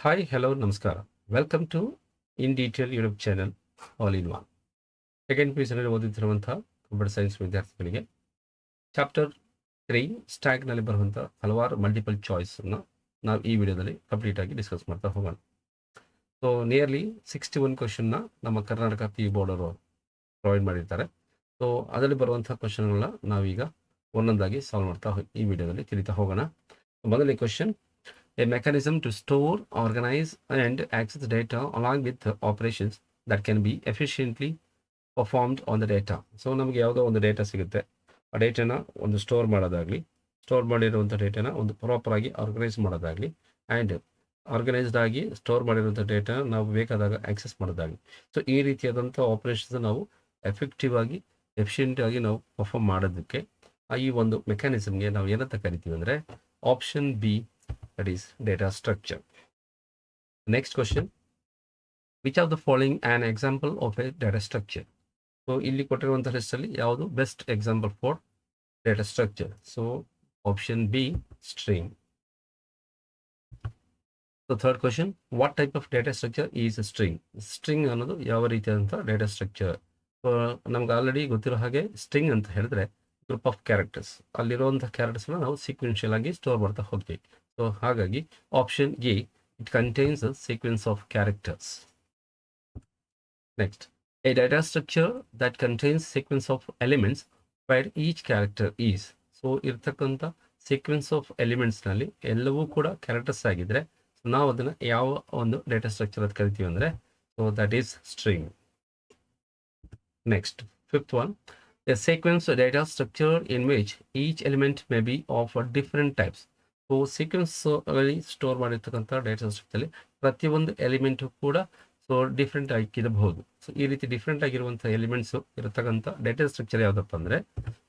Hi hello ನಮಸ್ಕಾರ. Welcome to in detail YouTube channel all in one. Second ಪಿ.ಯು.ನಲ್ಲಿ ಓದುತ್ತಿರುವಂತಹ computer science ವಿದ್ಯಾರ್ಥಿಗಳಿಗೆ chapter 3 ಸ್ಟ್ಯಾಕ್ನಲ್ಲಿ ಬರುವಂಥ ಹಲವಾರು ಮಲ್ಟಿಪಲ್ ಚಾಯ್ಸನ್ನು ನಾವು ಈ ವಿಡಿಯೋದಲ್ಲಿ ಕಂಪ್ಲೀಟ್ ಆಗಿ ಡಿಸ್ಕಸ್ ಮಾಡ್ತಾ ಹೋಗೋಣ. ಸೊ ನಿಯರ್ಲಿ 61 ಕ್ವಶನ್ನ ನಮ್ಮ ಕರ್ನಾಟಕ ಪಿ ಬೋರ್ಡ್ ಅವರು ಪ್ರೊವೈಡ್ ಮಾಡಿರ್ತಾರೆ. ಸೊ ಅದರಲ್ಲಿ ಬರುವಂಥ ಕ್ವಶನ್ಗಳನ್ನ ನಾವೀಗ ಒಂದೊಂದಾಗಿ ಸಾಲ್ವ್ ಮಾಡ್ತಾ ಈ ವಿಡಿಯೋದಲ್ಲಿ ತಿಳಿತಾ ಹೋಗೋಣ. ಮೊದಲನೇ question: a mechanism to store, organize, and access data along with the operations that can be efficiently performed on the data. So ನಮಗೆ ಯಾವುದೋ ಒಂದು ಡೇಟಾ ಸಿಗುತ್ತೆ, ಆ ಡೇಟಾನ ಒಂದು ಸ್ಟೋರ್ ಮಾಡೋದಾಗಲಿ, ಸ್ಟೋರ್ ಮಾಡಿರುವಂಥ ಡೇಟಾನ ಒಂದು ಪ್ರಾಪರಾಗಿ ಆರ್ಗನೈಸ್ ಮಾಡೋದಾಗಲಿ, ಆ್ಯಂಡ್ ಆರ್ಗನೈಸ್ಡ್ ಆಗಿ ಸ್ಟೋರ್ ಮಾಡಿರುವಂಥ ಡೇಟಾನ ನಾವು ಬೇಕಾದಾಗ ಆಕ್ಸೆಸ್ ಮಾಡೋದಾಗಲಿ. ಸೊ ಈ ರೀತಿಯಾದಂಥ ಆಪರೇಷನ್ಸ್ ನಾವು ಎಫೆಕ್ಟಿವ್ ಆಗಿ ಎಫಿಷಿಯೆಂಟ್ ಆಗಿ ನಾವು ಪರ್ಫಾರ್ಮ್ ಮಾಡೋದಕ್ಕೆ ಈ ಒಂದು ಮೆಕ್ಯಾನಿಸಮ್ಗೆ ನಾವು ಏನಂತ ಕರಿತೀವಿ ಅಂದರೆ option B, that is data structure. Next question: which of the following an example of a data structure? So ಇಲ್ಲಿ ಕೊಟ್ಟಿರುವಂಥ ಲಿಸ್ಟಲ್ಲಿ ಯಾವುದು best example for data structure? So option B, string. So third question: what type of data structure is string? String ಅನ್ನೋದು ಯಾವ ರೀತಿಯಾದಂಥ data structure? ನಮ್ಗೆ already ಗೊತ್ತಿರೋ ಹಾಗೆ string ಅಂತ ಹೇಳಿದ್ರೆ ಗ್ರೂಪ್ ಆಫ್ ಕ್ಯಾರೆಕ್ಟರ್ಸ್, ಅಲ್ಲಿರುವಂಥ ಕ್ಯಾರೆಕ್ಟರ್ಸ್ನ ನಾವು ಸೀಕ್ವೆನ್ಷಿಯಲ್ ಆಗಿ ಸ್ಟೋರ್ ಮಾಡ್ತಾ ಹೋಗ್ತೀವಿ. ಸೊ ಹಾಗಾಗಿ option A, it contains a sequence of characters. Next: A data structure that contains sequence of elements wire each character is. So ಇರ್ತಕ್ಕಂಥ ಸೀಕ್ವೆನ್ಸ್ ಆಫ್ ಎಲಿಮೆಂಟ್ಸ್ನಲ್ಲಿ ಎಲ್ಲವೂ ಕೂಡ ಕ್ಯಾರೆಕ್ಟರ್ಸ್ ಆಗಿದ್ರೆ ನಾವು ಅದನ್ನು ಯಾವ ಒಂದು ಡೇಟಾ ಸ್ಟ್ರಕ್ಚರ್ ಅಂತ ಕರಿತೀವಿ ಅಂದರೆ so that is string. Next, fifth one: a sequence data structure in which each element may be of different types. So sequence ಅಲ್ಲಿ ಸ್ಟೋರ್ ಮಾಡಿರ್ತಕ್ಕಂಥ ಡೇಟಾ ಸ್ಟ್ರಕ್ಚರ್ಲಿ ಪ್ರತಿಯೊಂದು ಎಲಿಮೆಂಟು ಕೂಡ ಸೊ ಡಿಫ್ರೆಂಟ್ ಆಗಿರಬಹುದು. ಸೊ ಈ ರೀತಿ ಡಿಫ್ರೆಂಟ್ ಆಗಿರುವಂಥ ಎಲಿಮೆಂಟ್ಸು ಇರತಕ್ಕಂಥ data structure ಯಾವುದಪ್ಪ ಅಂದರೆ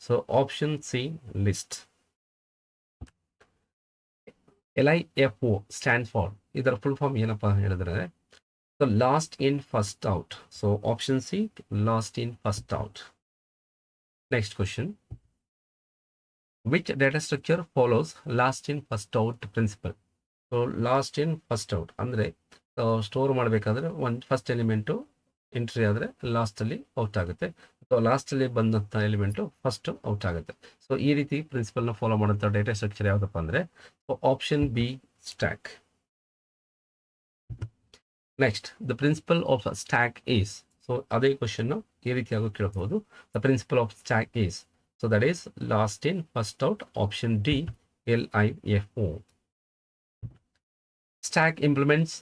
so option C, list. LIFO stand for, ಇದರ ಫುಲ್ ಫಾರ್ಮ್ ಏನಪ್ಪ ಹೇಳಿದ್ರೆ so last in first out. So option C, last in first out. Next question: which data structure follows last in first out principle? So last in first out ಅಂದರೆ store ಮಾಡಬೇಕಾದ್ರೆ ಒಂದು first element entry ಆದರೆ ಲಾಸ್ಟಲ್ಲಿ out ಆಗುತ್ತೆ, ಅಥವಾ ಲಾಸ್ಟಲ್ಲಿ ಬಂದಂಥ element first out ಆಗುತ್ತೆ. ಸೊ ಈ ರೀತಿ ಪ್ರಿನ್ಸಿಪಲ್ನ ಫಾಲೋ ಮಾಡೋಂಥ ಡೇಟಾ ಸ್ಟ್ರಕ್ಚರ್ ಯಾವುದಪ್ಪ ಅಂದರೆ option B, stack. Next, the principle of stack is. So ಅದೇ ಕ್ವಶನ್ನು ಈ ರೀತಿಯಾಗಿ ಕೇಳಬಹುದು. The principle of stack is, so that is last in first out. Option D, LIFO. Stack implements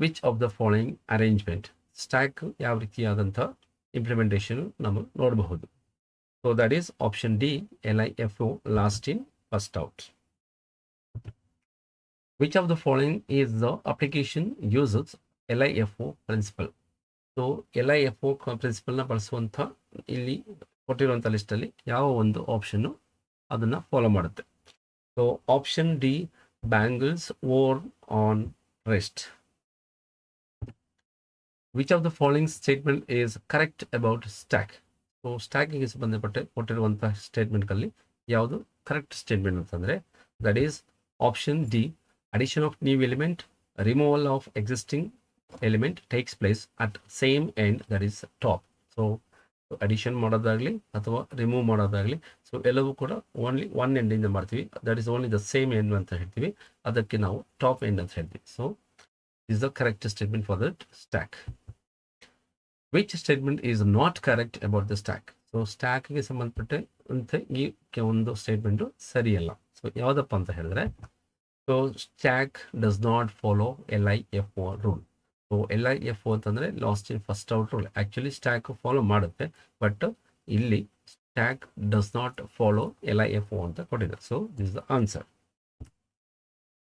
which of the following arrangement? Stack ಯಾವ ರೀತಿಯಾದಂಥ implementation ನಾವು ನೋಡಬಹುದು. So that is option D, LIFO, last in first out. Which of the following is the application uses LIFO principle? So LIFO ಪ್ರಿನ್ಸಿಪಲ್ನ ಬಳಸುವಂಥ ಇಲ್ಲಿ ಕೊಟ್ಟಿರುವಂಥ ಲಿಸ್ಟಲ್ಲಿ ಯಾವ ಒಂದು ಆಪ್ಷನ್ನು ಅದನ್ನು ಫಾಲೋ ಮಾಡುತ್ತೆ? So option D, bangles or on rest. Which of the following statement is correct about stack? So ಸ್ಟ್ಯಾಕಿಗೆ ಸಂಬಂಧಪಟ್ಟ ಕೊಟ್ಟಿರುವಂಥ ಸ್ಟೇಟ್ಮೆಂಟ್ಗಳಲ್ಲಿ ಯಾವುದು ಕರೆಕ್ಟ್ ಸ್ಟೇಟ್ಮೆಂಟ್ ಅಂತಂದರೆ that is option D, addition of new element, removal of existing element takes place at same end, that is top. So addition ಮಾಡೋದಾಗಲಿ ಅಥವಾ remove ಮಾಡೋದಾಗಲಿ so ಎಲ್ಲವೂ ಕೂಡ ಓನ್ಲಿ ಒನ್ ಎಂಡಿಂದ ಮಾಡ್ತೀವಿ, that is only the same end ಅಂತ ಹೇಳ್ತೀವಿ, ಅದಕ್ಕೆ ನಾವು ಟಾಪ್ ಎಂಡ್ ಅಂತ ಹೇಳ್ತೀವಿ. So is the correct statement for that stack. Which statement is not correct about the stack? So ಸ್ಟ್ಯಾಕ್ಗೆ ಸಂಬಂಧಪಟ್ಟಂತೆ ಈ ಒಂದು ಸ್ಟೇಟ್ಮೆಂಟು ಸರಿಯಲ್ಲ. ಸೊ ಯಾವುದಪ್ಪ ಅಂತ ಹೇಳಿದ್ರೆ so stack does not follow LIFO rule. So LIFO ಅಂತಂದರೆ last in first out rule. Actually stack follow ಮಾಡುತ್ತೆ, ಬಟ್ ಇಲ್ಲಿ stack does not follow LIFO ಅಂತ ಕೊಟ್ಟಿದೆ. So this the answer.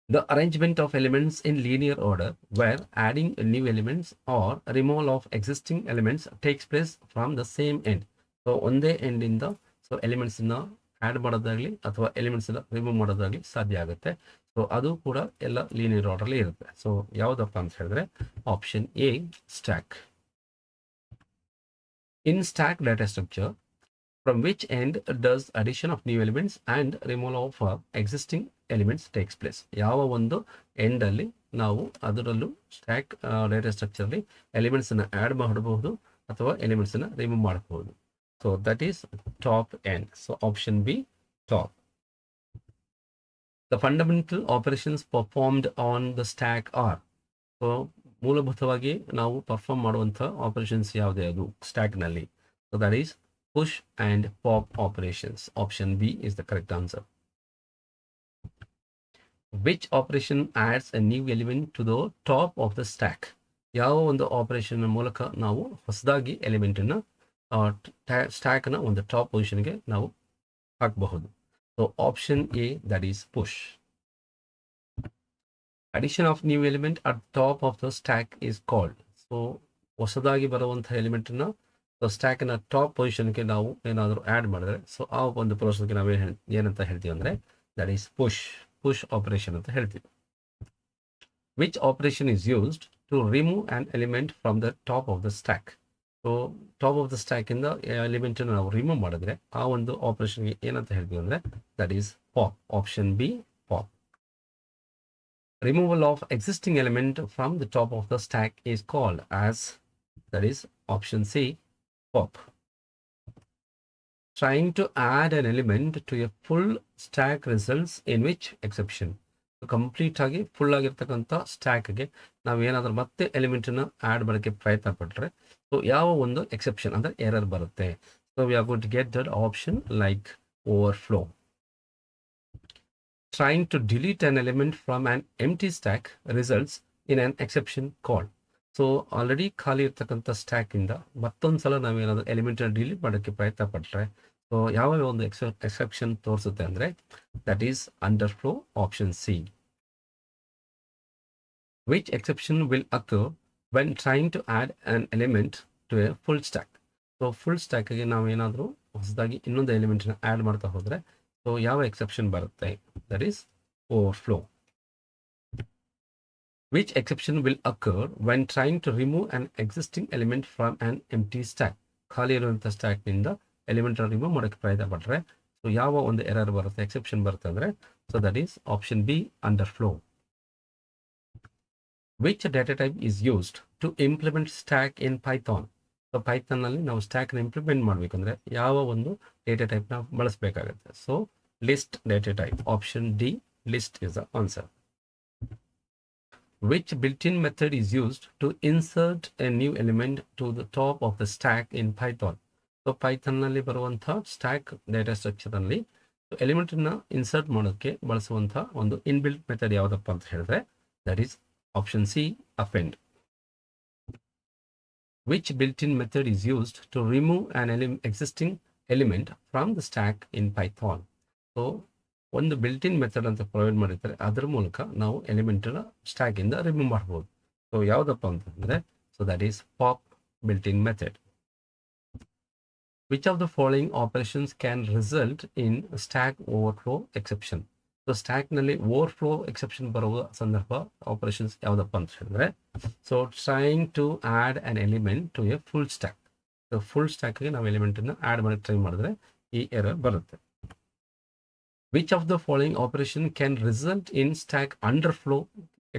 The arrangement of elements in linear order where adding new elements or removal of existing elements takes place from the same end. So ಒಂದೇ ಎಂಡಿಂದ so ಎಲಿಮೆಂಟ್ಸನ್ನ add ಮಾಡೋದಾಗಲಿ ಅಥವಾ ಎಲಿಮೆಂಟ್ಸನ್ನ remove ಮಾಡೋದಾಗಲಿ ಸಾಧ್ಯ ಆಗುತ್ತೆ. So ಅದು ಕೂಡ ಎಲ್ಲ ಲೀನಿಯರ್ ಆರ್ಡರ್ಲಿ ಇರುತ್ತೆ. ಸೊ ಯಾವುದಪ್ಪ ಅಂತ ಹೇಳಿದ್ರೆ option A, stack. In stack data structure, from which end does addition of new elements and removal of existing elements takes place? ಯಾವ ಒಂದು ಎಂಡಲ್ಲಿ ನಾವು ಅದರಲ್ಲೂ ಸ್ಟ್ಯಾಕ್ ಡೇಟಾ ಸ್ಟ್ರಕ್ಚರ್ಲಿ ಎಲಿಮೆಂಟ್ಸನ್ನು ಆ್ಯಡ್ ಮಾಡಬಹುದು ಅಥವಾ ಎಲಿಮೆಂಟ್ಸನ್ನು ರಿಮೂವ್ ಮಾಡಬಹುದು. So that is top end. So option B top. The fundamental operations performed on the stack are. So ಮೂಲಭೂತವಾಗಿ ನಾವು ಪರ್ಫಾರ್ಮ್ ಮಾಡುವಂಥ ಆಪರೇಷನ್ಸ್ ಯಾವುದೇ ಅದು ಸ್ಟ್ಯಾಕ್ನಲ್ಲಿ. So that is push and pop operations. Option B is the correct answer. Which operation adds a new element to the top of the stack? ಯಾವ ಒಂದು operation ಮೂಲಕ ನಾವು ಹೊಸದಾಗಿ ಎಲಿಮೆಂಟನ್ನು ಸ್ಟ್ಯಾಕ್ನ ಒಂದು ಟಾಪ್ ಪೊಸಿಷನ್ಗೆ ನಾವು ಹಾಕಬಹುದು. So option A, that is push. Addition of new element at top of the stack is called. So ಹೊಸದಾಗಿ ಬರುವಂಥ ಎಲಿಮೆಂಟನ್ನು ಸ್ಟ್ಯಾಕ್ನ ಟಾಪ್ ಪೊಸಿಷನ್ಗೆ ನಾವು ಏನಾದರೂ ಆ್ಯಡ್ ಮಾಡಿದ್ರೆ ಸೊ ಆ ಒಂದು ಪ್ರೋಸೆಸ್ಗೆ ನಾವು ಏನಂತ ಹೇಳ್ತೀವಿ ಅಂದರೆ ದಟ್ ಈಸ್ ಪುಷ್ ಆಪರೇಷನ್ ಅಂತ ಹೇಳ್ತೀವಿ. Which operation is used to remove an element from the top of the stack. So top of the ಸ್ಟ್ಯಾಕಿಂದ ಎಲಿಮೆಂಟನ್ನು ನಾವು ರಿಮೂವ್ ಮಾಡಿದ್ರೆ ಆ ಒಂದು ಆಪರೇಷನ್ಗೆ ಏನಂತ ಹೇಳ್ತೀವಿ ಅಂದರೆ that is pop. Option B pop. Removal of existing element from the top of the stack is called as, that is option C pop. Trying to add an element to a full stack results in which exception. Complete ಆಗಿ full ಆಗಿರ್ತಕ್ಕಂಥ ಸ್ಟ್ಯಾಕ್ಗೆ ನಾವು ಏನಾದರೂ ಮತ್ತೆ ಎಲಿಮೆಂಟನ್ನು add ಮಾಡೋಕ್ಕೆ ಪ್ರಯತ್ನ ಪಟ್ಟರೆ so ಯಾವ ಒಂದು ಎಕ್ಸೆಪ್ಷನ್ ಅಂದರೆ ಎರರ್ ಬರುತ್ತೆ. So we are going to get that option like overflow. Trying to delete an element from an empty stack results in an exception called. So already ಖಾಲಿ ಇರ್ತಕ್ಕಂಥ ಸ್ಟ್ಯಾಕಿಂದ ಮತ್ತೊಂದು ಸಲ ನಾವೇನಾದರೂ ಎಲಿಮೆಂಟನ್ನು ಡಿಲೀಟ್ ಮಾಡೋಕ್ಕೆ ಪ್ರಯತ್ನ ಪಟ್ಟರೆ ಸೊ ಯಾವ ಒಂದು ಎಕ್ಸೆಪ್ಷನ್ ತೋರಿಸುತ್ತೆ ಅಂದರೆ that is underflow. Option C. Which exception will occur when trying to add an element to a full stack. So full ಸ್ಟ್ಯಾಕಿಗೆ ನಾವೇನಾದರೂ ಹೊಸದಾಗಿ ಇನ್ನೊಂದು ಎಲಿಮೆಂಟನ್ನು ಆ್ಯಡ್ ಮಾಡ್ತಾ ಹೋದರೆ ಸೊ ಯಾವ ಎಕ್ಸೆಪ್ಷನ್ ಬರುತ್ತೆ? That is overflow. Which exception will occur when trying to remove an existing element from an empty stack? ಖಾಲಿ ಇರುವಂಥ ಸ್ಟ್ಯಾಕ್ನಿಂದ ಎಲಿಮೆಂಟನ್ನು ರಿಮೂವ್ ಮಾಡೋಕ್ಕೆ ಪ್ರಯತ್ನ ಪಟ್ಟರೆ ಸೊ ಯಾವ ಒಂದು ಎರರ್ ಬರುತ್ತೆ, ಎಕ್ಸೆಪ್ಷನ್ ಬರುತ್ತೆ ಅಂದರೆ so that is option B underflow. Which data type is used to implement stack in Python. So ಪೈಥಾನ್ನಲ್ಲಿ ನಾವು ಸ್ಟ್ಯಾಕ್ನ ಇಂಪ್ಲಿಮೆಂಟ್ ಮಾಡಬೇಕಂದ್ರೆ ಯಾವ ಒಂದು ಡೇಟಾ ಟೈಪ್ನ ಬಳಸಬೇಕಾಗುತ್ತೆ? So list data type. Option D, list is the answer. Which built-in method is used to insert a new element to the top of the stack in Python? So ಪೈಥಾನ್ನಲ್ಲಿ ಬರುವಂಥ stack data ಸ್ಟ್ರಕ್ಚರಲ್ಲಿ ಎಲಿಮೆಂಟನ್ನು insert ಮಾಡೋಕ್ಕೆ ಬಳಸುವಂಥ ಒಂದು inbuilt method ಯಾವುದಪ್ಪ ಅಂತ ಹೇಳಿದ್ರೆ that is option C, append. Which built-in method is used to remove an existing element from the stack in Python? So ಒಂದು ಬಿಲ್ಟ್-ಇನ್ ಮೆಥಡ್ ಅಂತ ಪ್ರೊವೈಡ್ ಮಾಡಿರ್ತಾರೆ, ಅದರ ಮೂಲಕ ನಾವು ಎಲಿಮೆಂಟನ್ನು ಸ್ಟ್ಯಾಕಿಂದ ರಿಮೂವ್ ಮಾಡ್ಬೋದು. ಸೊ ಯಾವುದಪ್ಪ ಅಂತಂದರೆ so that is pop built-in method. Which of the following operations can result in stack overflow exception. So ಸ್ಟ್ಯಾಕ್ನಲ್ಲಿ ಓವರ್ಫ್ಲೋ ಎಕ್ಸೆಪ್ಷನ್ ಬರುವ ಸಂದರ್ಭ ಆಪರೇಷನ್ಸ್ ಯಾವುದಪ್ಪ ಅಂತ ಹೇಳಿದ್ರೆ so trying to add an element to a full stack. So full ಸ್ಟ್ಯಾಕ್ಗೆ ನಾವು ಎಲಿಮೆಂಟನ್ನು add ಮಾಡಿ ಟ್ರೈ ಮಾಡಿದ್ರೆ ಈ ಎರರ್ ಬರುತ್ತೆ. Which of the following operation can result in stack underflow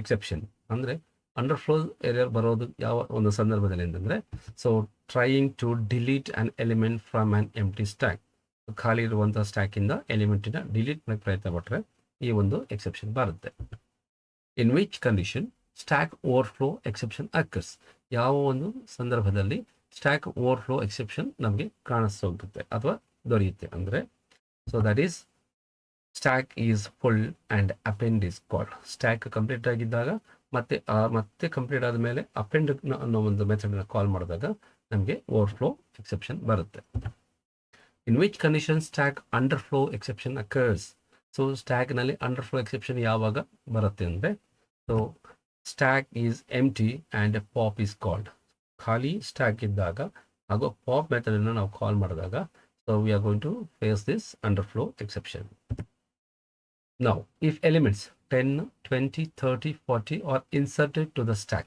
exception. ಅಂದರೆ ಅಂಡರ್ಫ್ಲೋ ಎರರ್ ಬರೋದು ಯಾವ ಒಂದು ಸಂದರ್ಭದಲ್ಲಿ ಅಂತಂದರೆ so trying to delete an element from an empty stack. ಖಾಲಿ ಇರುವಂಥ ಸ್ಟ್ಯಾಕಿಂದ ಎಲಿಮೆಂಟಿನ ಡಿಲೀಟ್ ಮಾಡೋಕ್ಕೆ ಪ್ರಯತ್ನ ಪಟ್ಟರೆ ಈ ಒಂದು ಎಕ್ಸೆಪ್ಷನ್ ಬರುತ್ತೆ. In which condition stack overflow exception occurs. ಯಾವ ಒಂದು ಸಂದರ್ಭದಲ್ಲಿ ಸ್ಟ್ಯಾಕ್ ಓವರ್ಫ್ಲೋ ಎಕ್ಸೆಪ್ಷನ್ ನಮಗೆ ಕಾಣಿಸೋಗುತ್ತೆ ಅಥವಾ ದೊರೆಯುತ್ತೆ ಅಂದರೆ so that is stack is full and append is called. Stack complete ಆಗಿದ್ದಾಗ ಮತ್ತೆ ಕಂಪ್ಲೀಟ್ ಆದಮೇಲೆ ಅಪೆಂಡ್ ಅನ್ನೋ ಒಂದು ಮೆಥಡನ್ನ ಕಾಲ್ ಮಾಡಿದಾಗ ನಮಗೆ ಓವರ್ಫ್ಲೋ ಎಕ್ಸೆಪ್ಷನ್ ಬರುತ್ತೆ. In which condition stack underflow exception occurs. So ಸ್ಟ್ಯಾಕ್ನಲ್ಲಿ ಅಂಡರ್ಫ್ಲೋ ಎಕ್ಸೆಪ್ಷನ್ ಯಾವಾಗ ಬರುತ್ತೆ ಅಂದರೆ so stack is empty and pop is called. ಖಾಲಿ ಸ್ಟ್ಯಾಕ್ ಇದ್ದಾಗ ಹಾಗೂ ಪಾಪ್ ಮೆಥಡನ್ನು ನಾವು ಕಾಲ್ ಮಾಡಿದಾಗ so we are going to face this underflow exception. Now, if elements 10, 20, 30, 40 are inserted to the stack,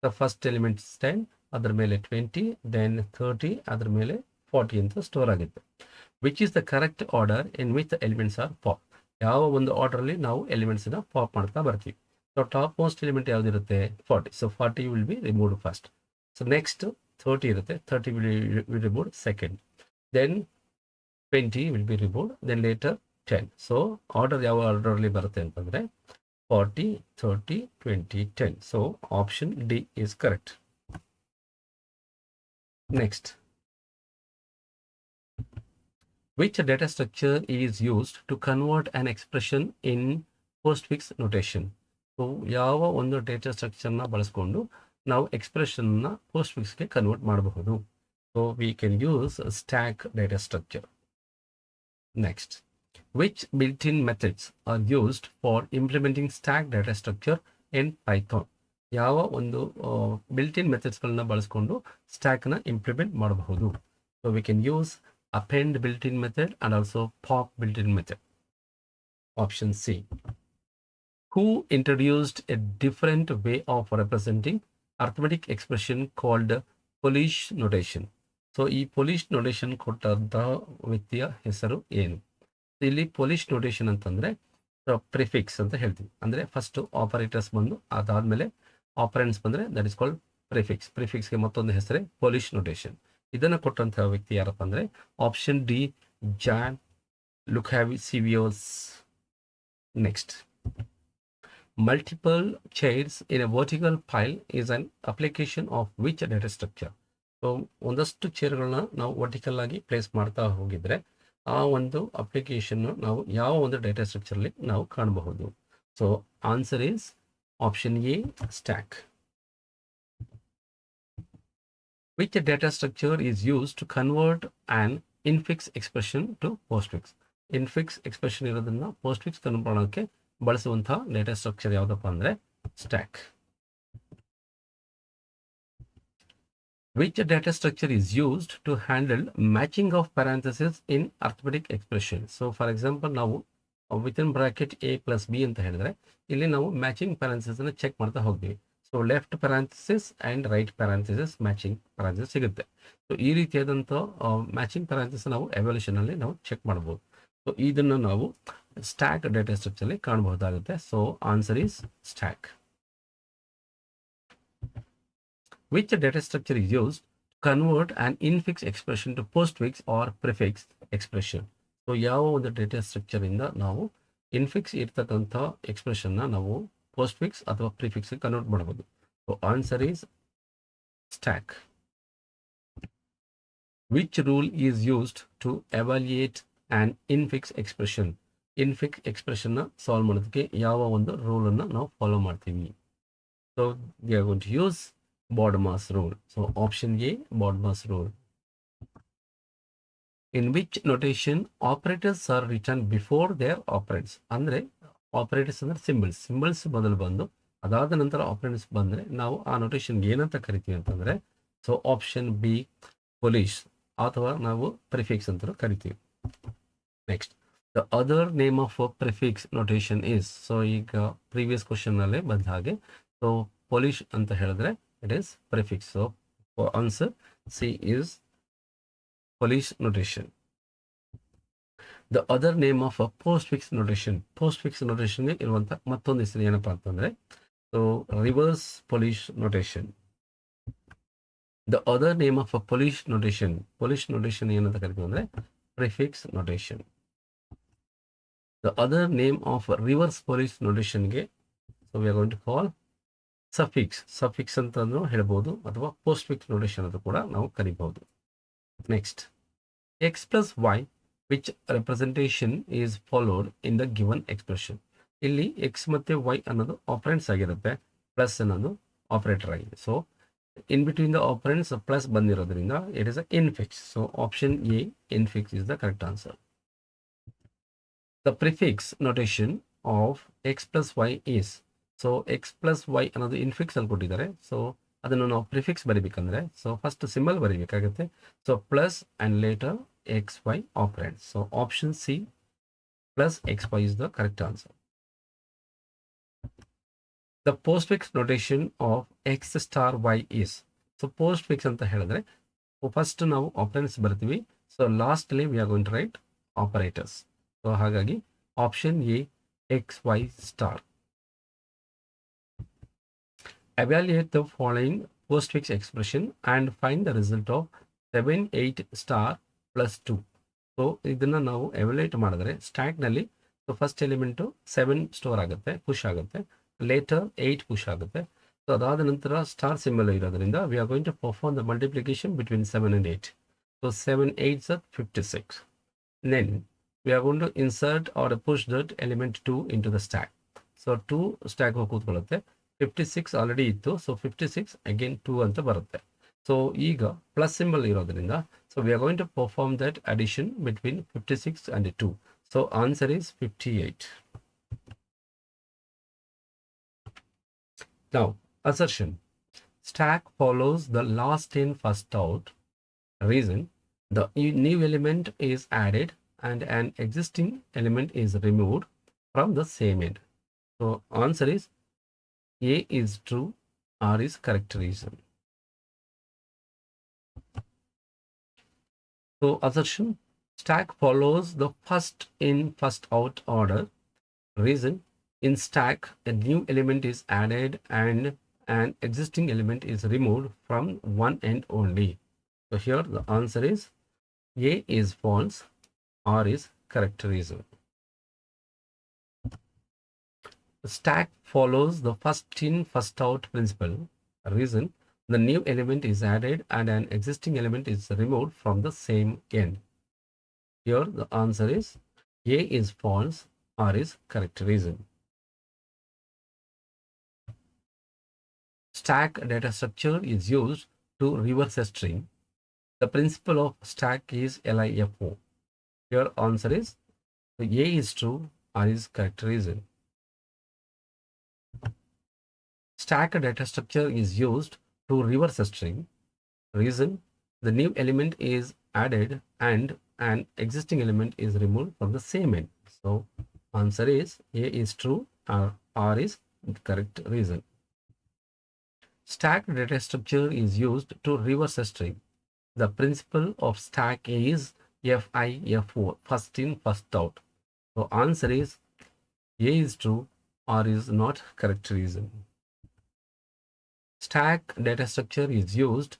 the first element is 10, ಅದರ ಮೇಲೆ 20, then 30, ಅದರ ಮೇಲೆ 40 ಅಂತ ಸ್ಟೋರ್ ಆಗುತ್ತೆ. Which is the correct order in which the elements are pop. ಯಾವ ಒಂದು ಆರ್ಡರಲ್ಲಿ ನಾವು ಎಲಿಮೆಂಟ್ಸನ್ನ ಪಾಪ್ ಮಾಡ್ತಾ ಬರ್ತೀವಿ. ಸೊ ಟಾಪ್ ಮೋಸ್ಟ್ ಎಲಿಮೆಂಟ್ ಯಾವುದಿರುತ್ತೆ 40. So 40 will be removed first. So next 30 ಇರುತ್ತೆ, 30 will remove second, then 20 will be removed, then later 10. So order ಯಾವ ಆರ್ಡರ್ಲಿ ಬರುತ್ತೆ ಅಂತಂದರೆ 40, 30, 20, 10. So option D is correct. Next, which data structure is used to convert an expression in postfix notation? So ಯಾವ ಒಂದು data ಸ್ಟ್ರಕ್ಚರ್ನ ಬಳಸ್ಕೊಂಡು ನಾವು ಎಕ್ಸ್ಪ್ರೆಷನ್ನ ಪೋಸ್ಟ್ಫಿಕ್ಸ್ಗೆ convert ಮಾಡಬಹುದು? So we can use stack data structure. Next, which built-in methods are used for implementing stack data structure in Python? ಯಾವ ಒಂದು built-in ಮೆಥಡ್ಸ್ಗಳನ್ನ ಬಳಸ್ಕೊಂಡು ಸ್ಟ್ಯಾಕ್ನ implement ಮಾಡಬಹುದು? So we can use append built-in method and also pop built-in method. Option C. Who introduced a different way of representing arithmetic expression called Polish notation? So ಈ ಪೊಲಿಷ್ notation ಕೊಟ್ಟಂತಹ ವ್ಯಕ್ತಿಯ ಹೆಸರು ಏನು? ಇಲ್ಲಿ ಪೊಲಿಷ್ ನೋಟೇಷನ್ ಅಂತಂದರೆ prefix ಅಂತ ಹೇಳ್ತೀವಿ. ಅಂದರೆ ಫಸ್ಟು ಆಪರೇಟರ್ಸ್ ಬಂದು ಅದಾದಮೇಲೆ ಆಪರೆಂಟ್ಸ್ ಬಂದರೆ ದಟ್ ಇಸ್ ಕಾಲ್ಡ್ ಪ್ರಿಫಿಕ್ಸ್. ಪ್ರಿಫಿಕ್ಸ್ಗೆ ಮತ್ತೊಂದು ಹೆಸರೇ ಪೊಲಿಷ್ ನೋಟೇಷನ್. ಇದನ್ನು ಕೊಟ್ಟಂತಹ ವ್ಯಕ್ತಿ ಯಾರಪ್ಪ ಅಂದರೆ option D, John Lukasiewicz. Next, multiple chairs in a vertical file is an application of which data structure? So ಒಂದಷ್ಟು ಚೇರ್ಗಳನ್ನ ನಾವು ವರ್ಟಿಕಲ್ ಆಗಿ ಪ್ಲೇಸ್ ಮಾಡ್ತಾ ಹೋಗಿದ್ರೆ ಆ ಒಂದು ಅಪ್ಲಿಕೇಶನ್ ನಾವು ಯಾವ ಒಂದು ಡೇಟಾ ಸ್ಟ್ರಕ್ಚರ್ಲಿ ನಾವು ಕಾಣಬಹುದು? So answer is option A, stack. Which data structure is used to convert an infix expression to postfix? infix expression ಇರೋದನ್ನ postfix ಕನ್ವರ್ಟ್ ಮಾಡೋಕ್ಕೆ ಬಳಸುವಂತಹ ಡೇಟಾ ಸ್ಟ್ರಕ್ಚರ್ ಯಾವುದಪ್ಪ ಅಂದರೆ stack. Which data structure is used to handle matching of parentheses in arithmetic expression? So for example, ನಾವು within bracket a plus b ಅಂತ ಹೇಳಿದ್ರೆ ಇಲ್ಲಿ ನಾವು ಮ್ಯಾಚಿಂಗ್ ಪ್ಯಾರೆಂಥೆಸಿಸ್ ಅನ್ನು ಚೆಕ್ ಮಾಡ್ತಾ ಹೋಗ್ತೀವಿ. So left parenthesis and right parenthesis matching parenthesis ಸಿಗುತ್ತೆ. So ಈ ರೀತಿಯಾದಂಥ ಮ್ಯಾಚಿಂಗ್ ಪ್ಯಾರಾಂಥಿಸಿಸ್ ನಾವು ಎವ್ಯಾಲ್ಯೂಷನಲ್ಲಿ ನಾವು ಚೆಕ್ ಮಾಡ್ಬೋದು. ಸೊ ಇದನ್ನು ನಾವು ಸ್ಟ್ಯಾಕ್ ಡೇಟಾ ಸ್ಟ್ರಕ್ಚರ್ಲಿ ಕಾಣಬಹುದಾಗುತ್ತೆ. So answer is stack. Which data structure is used to convert an infix expression to postfix or prefix expression? So ಯಾವ ಒಂದು ಡೇಟಾ ಸ್ಟ್ರಕ್ಚರಿಂದ ನಾವು ಇನ್ಫಿಕ್ಸ್ ಇರ್ತಕ್ಕಂಥ ಎಕ್ಸ್ಪ್ರೆಷನ್ನ ನಾವು ಪೋಸ್ಟ್ಫಿಕ್ಸ್ ಅಥವಾ ಪ್ರಿಫಿಕ್ಸ್ಗೆ ಕನ್ವರ್ಟ್ ಮಾಡಬಹುದು? So answer is stack. Which rule is used to evaluate an infix expression? Infix ಎಕ್ಸ್ಪ್ರೆಷನ್ನ solve ಮಾಡೋದಕ್ಕೆ ಯಾವ ಒಂದು ರೂಲನ್ನು ನಾವು ಫಾಲೋ ಮಾಡ್ತೀವಿ? So we are going to use BODMAS rule. So option A, BODMAS rule. In which notation operators are written before their operands? ಅಂದರೆ operators ಅಂದರೆ symbols ಮೊದಲು ಬಂದು ಅದಾದ ನಂತರ ಆಪರೆಂಡ್ಸ್ ಬಂದರೆ ನಾವು ಆ ನೋಟೇಷನ್ಗೆ ಏನಂತ ಕರಿತೀವಿ ಅಂತಂದರೆ ಸೊ ಆಪ್ಷನ್ ಬಿ, ಪೊಲಿಷ್ ಅಥವಾ ನಾವು ಪ್ರಿಫಿಕ್ಸ್ ಅಂತ ಕರಿತೀವಿ. Next, the other name of prefix notation is. So ಈಗ ಪ್ರೀವಿಯಸ್ ಕ್ವಶನ್ನಲ್ಲೇ ಬಂದ ಹಾಗೆ ಸೊ ಪೊಲಿಷ್ ಅಂತ ಹೇಳಿದ್ರೆ it is prefix. So for answer C is Polish notation. The other name of a postfix notation ಗೆ ಇರುವಂತ ಮತ್ತೊಂದು ಹೆಸರು ಏನಪ್ಪಾ ಅಂತಂದ್ರೆ so reverse Polish notation. The other name of a Polish notation ಏನಂತ ಕರಿತೀವಿ ಅಂದ್ರೆ prefix notation. The other name of reverse Polish notation ಗೆ so we are going to call suffix ಅಂತಂದ್ರೂ ಹೇಳ್ಬೋದು ಅಥವಾ ಪೋಸ್ಟ್ಫಿಕ್ಸ್ ನೋಟೇಷನ್ ಅಂತ ಕೂಡ ನಾವು ಕರಿಬಹುದು. Next, X plus Y which representation is followed in the given expression? ಇಲ್ಲಿ ಎಕ್ಸ್ ಮತ್ತು ವೈ ಅನ್ನೋದು ಆಪರೆಂಟ್ಸ್ ಆಗಿರುತ್ತೆ, ಪ್ಲಸ್ ಅನ್ನೋದು ಆಪರೇಟರ್ ಆಗಿದೆ. So in between the operands plus ಬಂದಿರೋದ್ರಿಂದ it is a infix. So option A, infix is the correct answer. The prefix notation of X plus Y is. So X plus Y ಅನ್ನೋದು ಇನ್ಫಿಕ್ಸ್ ಅಲ್ಲಿ ಕೊಟ್ಟಿದ್ದಾರೆ. So ಅದನ್ನು ನಾವು prefix ಬರೀಬೇಕಂದ್ರೆ so first symbol ಬರೀಬೇಕಾಗುತ್ತೆ. So plus and later X Y operand. So option C plus X Y is the correct answer. The postfix notation of X star Y is. So postfix ಅಂತ ಹೇಳಿದ್ರೆ first ನಾವು operands ಬರ್ತೀವಿ. So lastly we are going to write operators. So ಹಾಗಾಗಿ option A, X Y star. Evaluate the following postfix expression and find the result of 7 8 star plus 2. So ಇದನ್ನು ನಾವು evaluate ಮಾಡಿದ್ರೆ ಸ್ಟ್ಯಾಕ್ನಲ್ಲಿ first element 7 store ಆಗುತ್ತೆ, push ಆಗುತ್ತೆ, later 8 push ಆಗುತ್ತೆ. So ಅದಾದ ನಂತರ ಸ್ಟಾರ್ ಸಿಂಬಲ್ ಇರೋದ್ರಿಂದ we are going to perform the multiplication between 7 and 8. So 7 8s are 56. Then we are going to insert or push that element 2 into the stack. So 2 stack ಹೋಗಿ ಕೂತ್ಕೊಳ್ಳುತ್ತೆ. 56 already ಇತ್ತು, so 56 again 2 ಅಂತ ಬರುತ್ತೆ. So ಈಗ plus symbol ಇರೋದ್ರಿಂದ so we are going to perform that addition between 56 and 2. So answer is 58. Now, assertion. Stack follows the last in first out. Reason, the new element is added and an existing element is removed from the same end. So answer is A is true, R is correct reason. So assertion, stack follows the first in first out order. Reason, in stack a new element is added and an existing element is removed from one end only. So here the answer is A is false, R is correct reason. Stack follows the first in first out principle. Reason, the new element is added and an existing element is removed from the same end. Here the answer is A is false, R is correct reason. Stack data structure is used to reverse a string. The principle of stack is LIFO. Your answer is A is true, R is correct reason. Stack data structure is used to reverse a string. Reason, the new element is added and an existing element is removed from the same end. So answer is A is true, R is correct reason. Stack data structure is used to reverse a string. The principle of stack is FIFO, first in first out. So answer is A is true, R is not correct reason. Stack data structure is used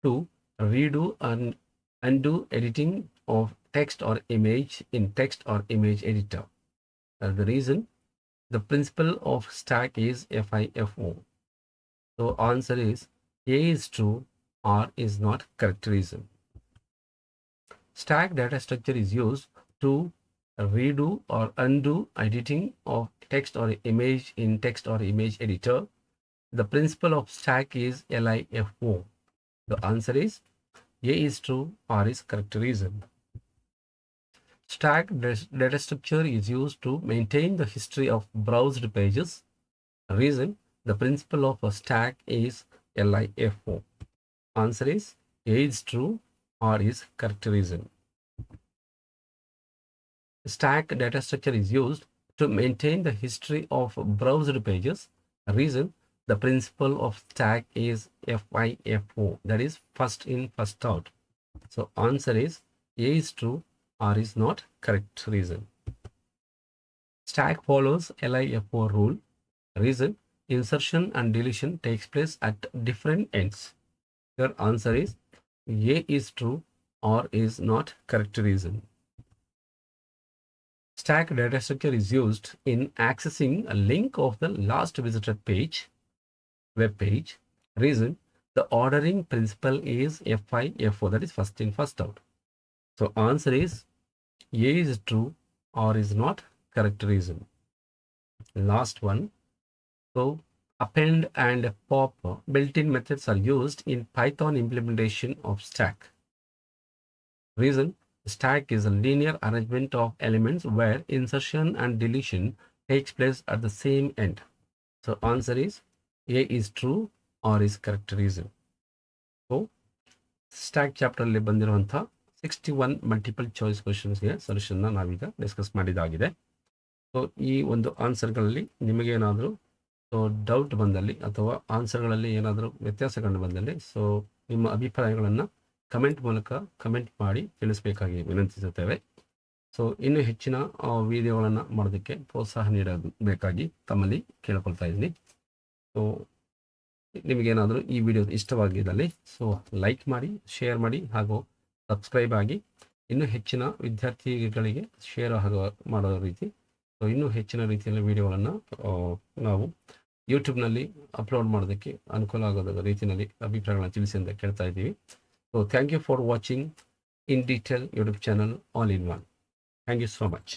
to redo and undo editing of text or image in text or image editor. The reason, the principle of stack is FIFO. So answer is A is true, R is not correct reason. Stack data structure is used to redo or undo editing of text or image in text or image editor. The principle of stack is LIFO. The answer is A is true, R is correct reason. Stack data structure is used to maintain the history of browsed pages. Reason, the principle of a stack is LIFO. Answer is A is true, R is correct reason. Stack data structure is used to maintain the history of browsed pages. Reason, the principle of stack is FIFO, that is first in first out. So answer is A is true, R is not correct reason. Stack follows LIFO rule. Reason, insertion and deletion takes place at different ends. Your answer is A is true, R is not correct reason. Stack data structure is used in accessing a link of the last visited page, web page. Reason, the ordering principle is FIFO, that is first in first out. So answer is A is true, R is not correct reason. Last one. So append and pop built-in methods are used in Python implementation of stack. Reason, stack is a linear arrangement of elements where insertion and deletion takes place at the same end. So answer is A is true, R is correct reason. So stack chapter ಅಲ್ಲಿ ಬಂದಿರುವಂತಹ 61 multiple choice ಕ್ವಶನ್ಸ್ಗೆ ಸೊಲ್ಯೂಷನ್ನ ನಾವೀಗ discuss ಮಾಡಿದಾಗಿದೆ. So ಈ ಒಂದು ಆನ್ಸರ್ಗಳಲ್ಲಿ ನಿಮಗೇನಾದರೂ so doubt ಬಂದಲ್ಲಿ ಅಥವಾ ಆನ್ಸರ್ಗಳಲ್ಲಿ ಏನಾದರೂ ವ್ಯತ್ಯಾಸ ಕಂಡು ಬಂದಲ್ಲಿ ಸೊ ನಿಮ್ಮ ಅಭಿಪ್ರಾಯಗಳನ್ನು ಕಮೆಂಟ್ ಮೂಲಕ ಕಮೆಂಟ್ ಮಾಡಿ ತಿಳಿಸಬೇಕಾಗಿ ವಿನಂತಿಸುತ್ತೇವೆ. ಸೊ ಇನ್ನೂ ಹೆಚ್ಚಿನ ವಿಡಿಯೋಗಳನ್ನು ಮಾಡೋದಕ್ಕೆ ಪ್ರೋತ್ಸಾಹ ನೀಡಬೇಕಾಗಿ ತಮ್ಮಲ್ಲಿ ಕೇಳಿಕೊಳ್ತಾ ಇದ್ದೀನಿ. ಸೊ ನಿಮಗೇನಾದರೂ ಈ ವಿಡಿಯೋ ಇಷ್ಟವಾಗಿದ್ದಲ್ಲಿ ಸೊ ಲೈಕ್ ಮಾಡಿ, ಶೇರ್ ಮಾಡಿ ಹಾಗೂ ಸಬ್ಸ್ಕ್ರೈಬ್ ಆಗಿ. ಇನ್ನೂ ಹೆಚ್ಚಿನ ವಿದ್ಯಾರ್ಥಿಗಳಿಗೆ ಶೇರ್ ಮಾಡೋ ರೀತಿ ಸೊ ಇನ್ನೂ ಹೆಚ್ಚಿನ ರೀತಿಯಲ್ಲಿ ವಿಡಿಯೋಗಳನ್ನು ನಾವು ಯೂಟ್ಯೂಬ್ನಲ್ಲಿ ಅಪ್ಲೋಡ್ ಮಾಡೋದಕ್ಕೆ ಅನುಕೂಲ ಆಗೋದ ರೀತಿಯಲ್ಲಿ ಅಭಿಪ್ರಾಯಗಳನ್ನು ತಿಳಿಸಿ ಅಂತ ಕೇಳ್ತಾ ಇದ್ದೀವಿ. So thank you for watching in detail YouTube channel all in one. Thank you so much.